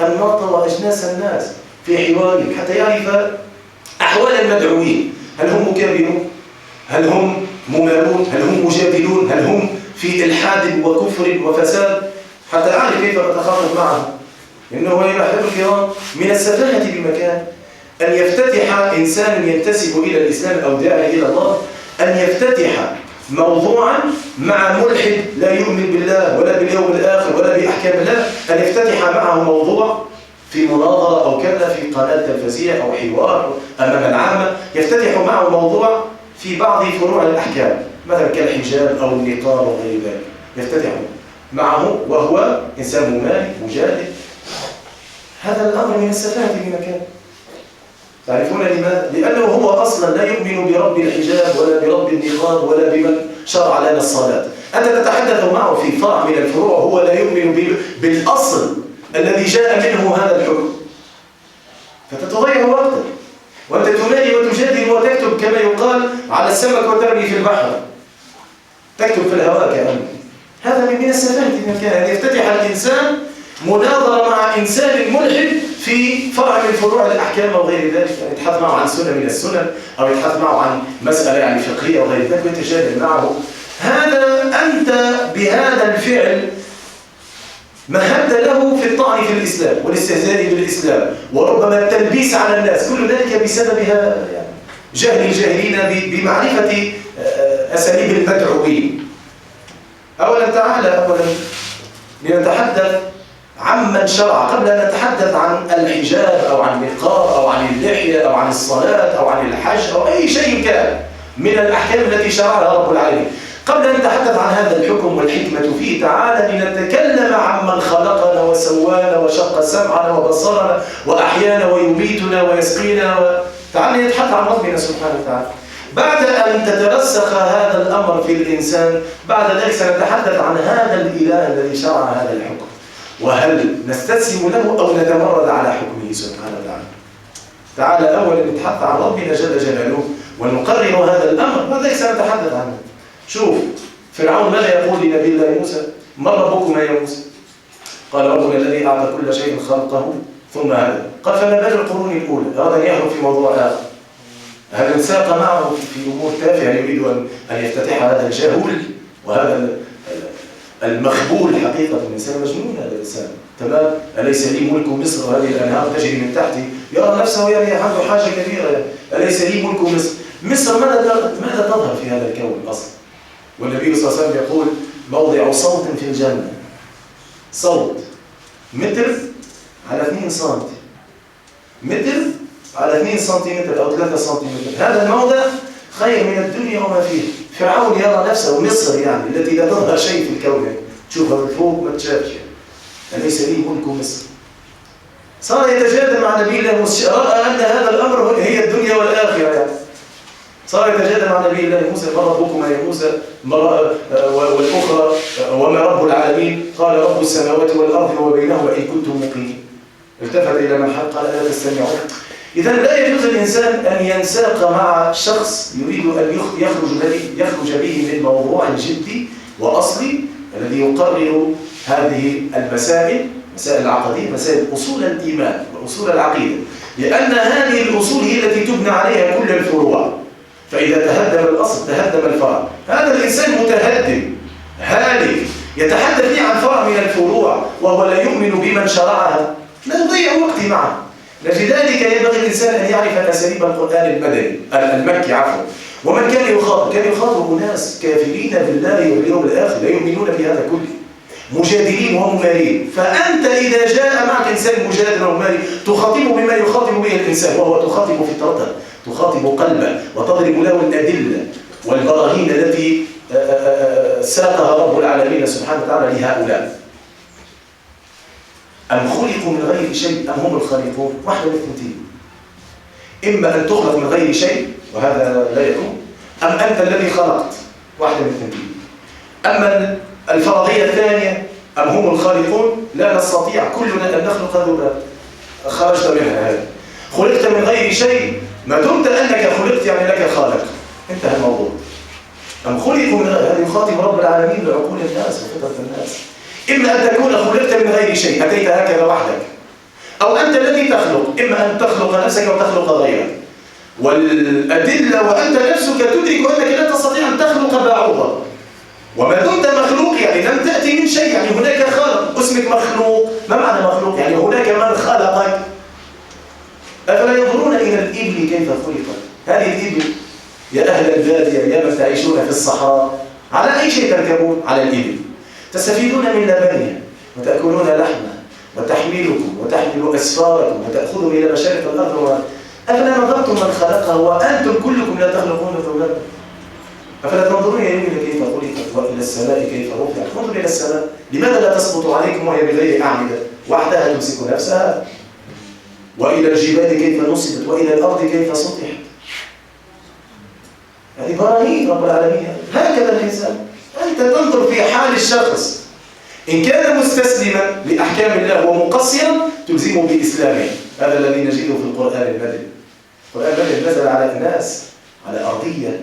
أنماط وأجناس الناس في حوارهم، حتى يعرف أحوال المدعوين. هل هم مكابرون؟ هل هم ممارون؟ هل هم مجادلون؟ هل هم في إلحاد وكفر وفساد؟ حتى أعرف كيف أتخاطب معهم. إنه يا أحباب الكرام من السفاهة بمكان أن يفتتح إنسان ينتسب إلى الإسلام أو داعي إلى الله أن يفتتح موضوعا مع ملحد لا يؤمن بالله ولا باليوم الآخر ولا بأحكام الله، أن يفتتح معه موضوع في مناظرة أو كذا في قناة تلفزيونية أو حوار أمام العامة، يفتتح معه موضوع في بعض فروع الأحكام مثلا كالحجاب أو النقاب وغير ذلك، يفتتح معه وهو إنسان ممالي مجادل. هذا الأمر من السفاهة بمكان. تعرفون لماذا؟ لأنه هو أصلا لا يؤمن برب الحجاب ولا برب النقاب ولا بمن شرع لنا الصلاة. أنت تتحدث معه في فرع من الفروع هو لا يؤمن بالأصل الذي جاء منه هذا الحكم، فتتضيع وقتك وأنت تمالي وتجادل وتكتب كما يقال على السمك وترمي في البحر، تكتب في الهواء كأنه. هذا من السفاهة إن كان يفتتح الإنسان مناظرة مع إنسان ملحد في فرع من فروع الأحكام أو غير ذلك، يعني يتحدث معه عن سنة من السنن أو يتحدث معه عن مسألة يعني فقهية أو غير ذلك ويتجادل معه. هذا أنت بهذا الفعل مهدت له في الطعن في الإسلام والاستهزاء بالإسلام وربما التلبيس على الناس، كل ذلك بسببها يعني جهل الجاهلين بمعرفة أساليب المدعوين. أولا لنتحدث عمن شرع قبل أن نتحدث عن الحجاب أو عن النقاب أو عن اللحية أو عن الصلاة أو عن الحج أو أي شيء كان من الأحكام التي شرعها رب العالمين. قبل أن نتحدث عن هذا الحكم والحكمة فيه تعالى لنتكلم عمن خلقنا وسوانا وشق سمعنا وبصرنا وأحيانا ويميتنا ويسقينا تعالى نتحدث عن ربنا سبحانه وتعالى. بعد أن تترسخ هذا الأمر في الإنسان بعد ذلك سنتحدث عن هذا الإله الذي شرع هذا الحكم، وهل نستسلم له أو نتمرد على حكمه سبحانه وتعالى. تعالى أولا نتحدث عن ربنا جل جلاله ونقرر هذا الأمر وذلك سنتحدث عنه. شوف فرعون ماذا يقول لنبي الله موسى؟ ما ربكما يا موسى؟ قال ربنا الذي أعطى كل شيء خلقه ثم هذا. قال فما بال القرون الأولى؟ أراد أن يهرب في موضوع آخر. هذا انساق معه في أمور تافهة يريد أن يفتتح هذا الجهول وهذا المخبول. حقيقة الإنسان مجنون هذا الإنسان، تمام؟ أليس لي ملك مصر وهذه الأنهار تجري من تحتي؟ يرى نفسه يعني عنده حاجة كبيرة. أليس لي ملك مصر؟ مصر ماذا تظهر في هذا الكون أصلا؟ والنبي صلى الله عليه وسلم يقول موضع صوت في الجنة، صوت متر على 2 سنتي، متر على 2 سنتيمتر أو 3 سنتيمتر. هذا الموضع خير من الدنيا وما فيه. فرعون يرى نفسه مصر يعني التي لا تظهر شيء في الكون، يعني تشوفها من فوق ما تشافش، يعني أليس لي ملك مصر؟ صار يتجادل مع نبي الله موسى، رأى أن هذا الأمر هي الدنيا والآخرة يعني. صار يتجادل مع نبي الله موسى ما ربكما يا موسى؟ والأخرى وما رب العالمين؟ قال رب السماوات والأرض وبينهما إن كنتم موقنين. التفت إلى من حق قال ألا تستمعون؟ إذا لا يجوز الإنسان أن ينساق مع شخص يريد أن يخرج به من موضوع جدي وأصلي الذي يقرر هذه المسائل، مسائل العقدية، مسائل أصول الإيمان وأصول العقيدة، لأن هذه الأصول هي التي تبنى عليها كل الفروع. فإذا تهدم الأصل تهدم الفرع. هذا الإنسان متهدم هالك يتحدث لي عن فرع من الفروع وهو لا يؤمن بمن شرعها، لا يضيع وقتي معه. لذلك ينبغي الإنسان أن يعرف أساليب القرآن المكي ومن كان يخاطب ناس كافرين بالله واليوم الآخر لا يؤمنون بهذا كله، مجادلين وممارين. فأنت إذا جاء معك إنسان مجادل ومماري تخاطبه بما يخاطب به الإنسان، وهو تخاطب فطرته، تخاطب قلبه، وتضرب له الأدلة والبراهين التي ساقها رب العالمين سبحانه وتعالى لهؤلاء. أم خلقوا من غير شيء أم هم الخالقون؟ واحدة من اثنتين، إما أن تخلق من غير شيء وهذا لا يكون، أم أنت الذي خلقت، واحدة من اثنتين. أما الفرضية الثانية أم هم الخالقون، لا نستطيع كلنا أن نخلق ذبابة، خرجت منها هذا. خلقت من غير شيء، ما دمت أنك خلقت يعني لك خالق، انتهى الموضوع. أم خلقوا من غير، هذا يخاطب رب العالمين لعقول الناس وفطرة الناس. إما أن تكون خلقت من غير شيء، أتيت هكذا وحدك، أو أنت الذي تخلق، إما أن تخلق نفسك أو تخلق غيرك. والأدلة وأنت نفسك تدرك أنك لا تستطيع أن تخلق بعوضة، وما دمت مخلوق يعني لم تأتي من شيء، يعني هناك خالق، اسمك مخلوق. ما معنى مخلوق؟ يعني هناك من خلقك. أفلا ينظرون إلى الإبل كيف خلقت؟ هذه الإبل يا أهل البادية يا من تعيشون في الصحراء، على أي شيء تركبون؟ على الإبل. تستفيدون من لبنها وتأكلون لحمها وتحملكم وتحمل أسفاركم وتأخذوا إلى مشارق الأرض. أفلا نظرتم من خلقها وأنتم كلكم لا تخلقون ذبابا؟ أفلا تنظرون إلى الإبل كيف خلقت وإلى السماء كيف رفعت؟ انظروا إلى السماء، لماذا لا تسقط عليكم وهي بغير أعمدة وحدها تمسك نفسها؟ وإلى الجبال كيف نصبت وإلى الأرض كيف سطحت؟ هذه براهين رب العالمين. هكذا الإنسان، أنت تنظر في حال الشخص، إن كان مستسلما لأحكام الله ومقصرا تلزمه بإسلامه. هذا الذي نجده في القرآن المدني. القرآن المدني نزل على الناس على أرضية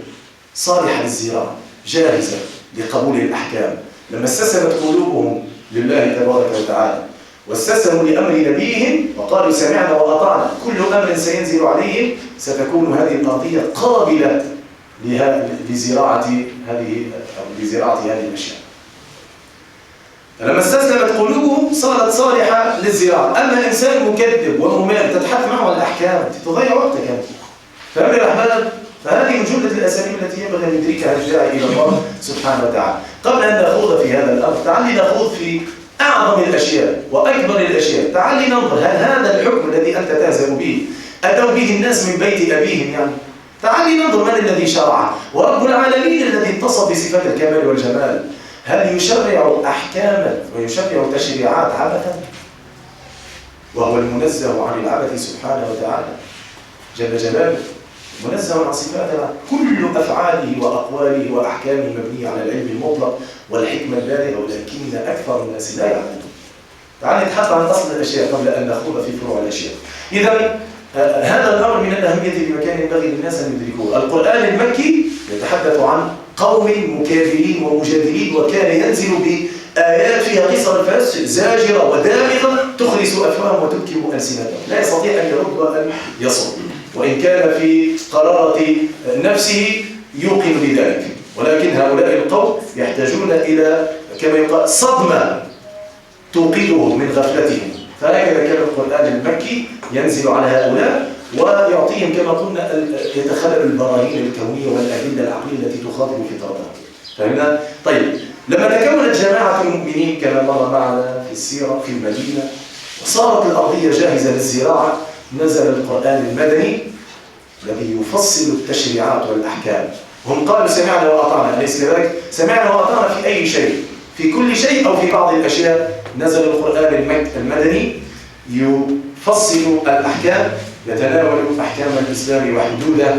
صالحة للزراعة جاهزة لقبول الأحكام، لما استسلمت قلوبهم لله تبارك وتعالى واستسلموا لأمر نبيهم وقالوا سمعنا وأطعنا، كل أمر سينزل عليهم ستكون هذه الأرضية قابلة لزراعة هذه الأشياء. فلما استسلمت قلوبهم صارت صالحة للزراعة. أما إنسان مكذب وممال تتحدث معه عن الأحكام تضيع وقتك أنت. فأمر الرحمن، فهذه من جملة الأساليب التي ينبغي أن يدركها الداعي إلى الله سبحانه وتعالى. قبل أن نخوض في هذا الأمر تعالي نخوض في أعظم الأشياء وأكبر الأشياء. تعالي ننظر هل هذا الحكم الذي أنت تهزم به أتوا به الناس من بيت أبيهم يعني؟ تعالي ننظر من الذي شرعه، ورب العالمين الذي اتصف بصفات الكمال والجمال هل يشرع أحكاما ويشرع تشريعات عبثا؟ وهو المنزه عن العبث سبحانه وتعالى جل جلاله، منزه عن صفاته، كل أفعاله وأقواله وأحكامه مبنية على العلم المطلق والحكمة البالغة، ولكن أكثر الناس لا يعلمون. تعالى نتحدث عن أصل الأشياء قبل أن نخوض في فروع الأشياء. إذا هذا الأمر من الأهمية بمكان ينبغي للناس أن يدركوه. القرآن المكي يتحدث عن قوم مكابرين ومجادلين، وكان ينزل بآيات فيها قصر الفاس زاجرة ودامغة تخرس أفواههم وتبكي ألسنتهم، لا يستطيع أن يرد وأن يصد، وإن كان في قرارة نفسه يوقن بذلك. ولكن هؤلاء القوم يحتاجون إلى كما يقال صدمة توقظهم من غفلتهم. فهكذا كان القرآن المكي ينزل على هؤلاء ويعطيهم كما قلنا يتخلل البراهين الكونية والأدلة العقلية التي تخاطب فطرتهم. فهمنا؟ طيب، لما تكونت جماعة المؤمنين كما مر معنا في السيرة في المدينة وصارت الأرضية جاهزة للزراعة، نزل القرآن المدني الذي يفصل التشريعات والأحكام. هم قالوا سمعنا وأطعنا، أليس كذلك؟ سمعنا وأطعنا في أي شيء، في كل شيء أو في بعض الأشياء. نزل القرآن المدني يفصل الأحكام، يتناول أحكام الإسلام وحدوده،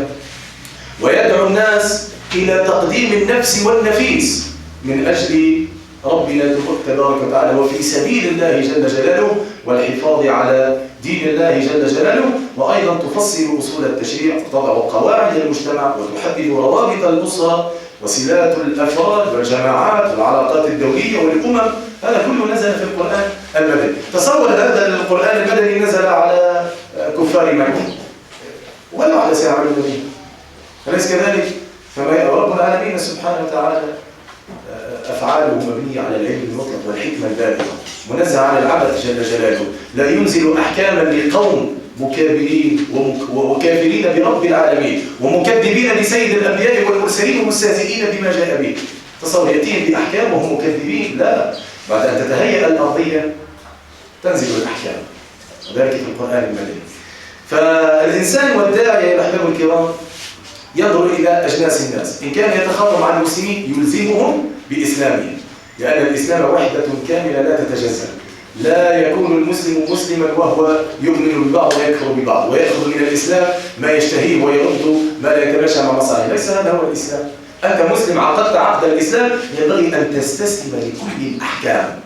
ويدعو الناس إلى تقديم النفس والنفيس من أجل ربنا تبارك وتعالى وفي سبيل الله جل جلاله والحفاظ على دين الله جل جلاله. وأيضا تفصل أصول التشريع، تضع قواعد المجتمع، وتحدد روابط الأسرة، وصلات الأفراد والجماعات والعلاقات الدولية والأمم، هذا كله نزل في القرآن المدني. تصور هذا القرآن المدني نزل على كفار مكة ولا على سيعمل المدينة، أليس كذلك؟ فما رب العالمين سبحانه وتعالى أفعاله مبنية على العلم المطلق والحكمة البالغة، منزه عن العبث جل جلاله، لا ينزل أحكاما لقوم مكابرين وكافرين برب العالمين ومكذبين بسيد الأنبياء والمرسلين ومستهزئين بما جاء به. تصور يأتيهم بأحكام وهم مكذبين؟ لا، بعد أن تتهيأ الأرضية تنزل الأحكام، وذلك في القرآن المدني. فالإنسان والداعية يا أحباب الكرام ينظر إلى أجناس الناس، إن كان يتخاطب مع المسلمين يلزمهم بإسلامهم، لأن الإسلام وحدة كاملة لا تتجزأ. لا يكون المسلم مسلما وهو يؤمن ببعض ويكفر ببعض، ويأخذ من الإسلام ما يشتهيه ويرد ما لا يتماشى مع مصالحه، ليس هذا هو الإسلام. أنت مسلم عقدت عقد الإسلام، ينبغي أن تستسلم لكل الأحكام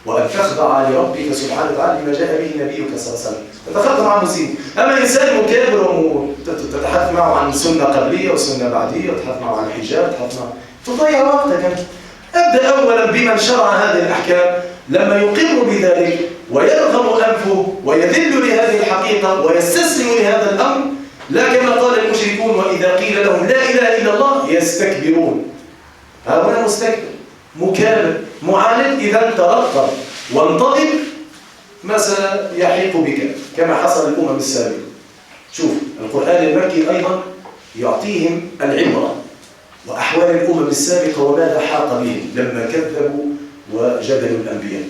وأن تخضع لربك سبحانه وتعالى بما جاء به نبيك صلى الله عليه وسلم، تتخطى مع المسلمين. أما إنسان مكابر وتتحدث معه عن سنة قبلية وسنة بعدية، وتتحدث معه عن الحجاب، تضيع وقتك. أبدأ أولا بمن شرع هذه الأحكام، لما يقر بذلك ويرغم أنفه ويذل لهذه الحقيقة ويستسلم لهذا الأمر، لا كما قال المشركون وإذا قيل لهم لا إله إلا الله يستكبرون. هؤلاء مستكبر مكابر معاند. إذا ترقب وانتظر ما سيحيق بك كما حصل الأمم السابقة. شوف القرآن المكي أيضا يعطيهم العبرة وأحوال الأمم السابقة وماذا حاق بهم لما كذبوا وجدلوا الأنبياء.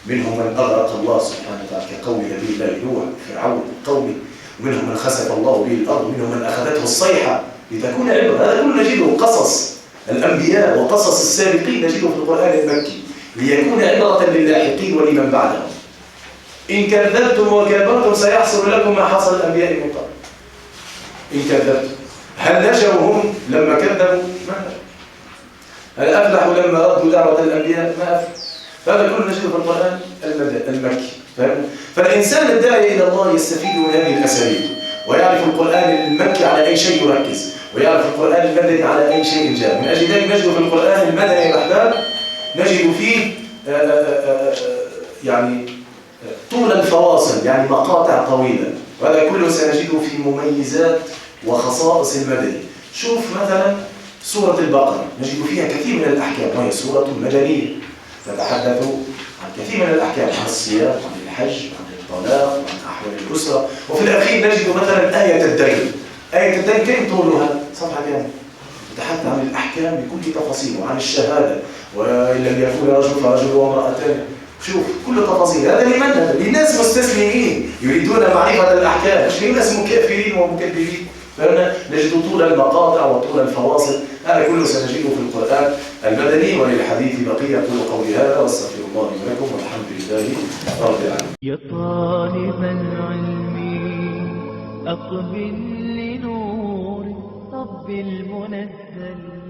منهم من أغرق الله سبحانه وتعالى كقول نبي الله نوح فرعون قومه، ومنهم من خسف الله به الأرض، ومنهم من أخذته الصيحة لتكون عبرة. هذا كله نجده قصص الأنبياء وقصص السابقين نجده في القرآن المكي ليكون عبرة للاحقين ولمن بعدهم. إن كذبتم وكبرتم سيحصل لكم ما حصل الأنبياء من قبل. إن كذبتم، هل نجوا هم لما كذبوا؟ ما نجوا. هل أفلحوا لما ردوا دعوة الأنبياء؟ ما أفلحوا. هذا كله نجده في القرآن المكي. فالإنسان الداعي إلى الله يستفيد من هذه الأساليب، ويعرف القرآن المكي على أي شيء يركز، ويعرف القرآن المدني على أي شيء جاء. من أجل ذلك نجد في القرآن المدني الأحباب نجد فيه يعني طول الفواصل، يعني مقاطع طويلة، وهذا كله سنجده في مميزات وخصائص المدني. شوف مثلا سورة البقرة نجد فيها كثير من الأحكام، وهي سورة مدنية تتحدث عن كثير من الأحكام، عن الصيام، عن الحج، عن الطلاق، عن أحوال الأسرة. وفي الأخير نجد مثلا آية الدين. آية الدين كم طولها؟ صفحة كام؟ تتحدث عن الأحكام بكل تفاصيل، وعن الشهادة، وإن لم يكون رجل فرجل وامرأتان. شوف كل تفاصيل. هذا لمن؟ هذا للناس مستسلمين يريدون معرفة الأحكام، مش للناس مكافرين ومكذبين. فهنا نجد طول المقاطع وطول الفواصل. هذا كله سنجده في القرآن المدني. وللحديث بقية. أقول قولي هذا واستغفر الله لي ولكم والحمد لله رب العالمين. يا طالب العلم أقبل لنور رب المنزل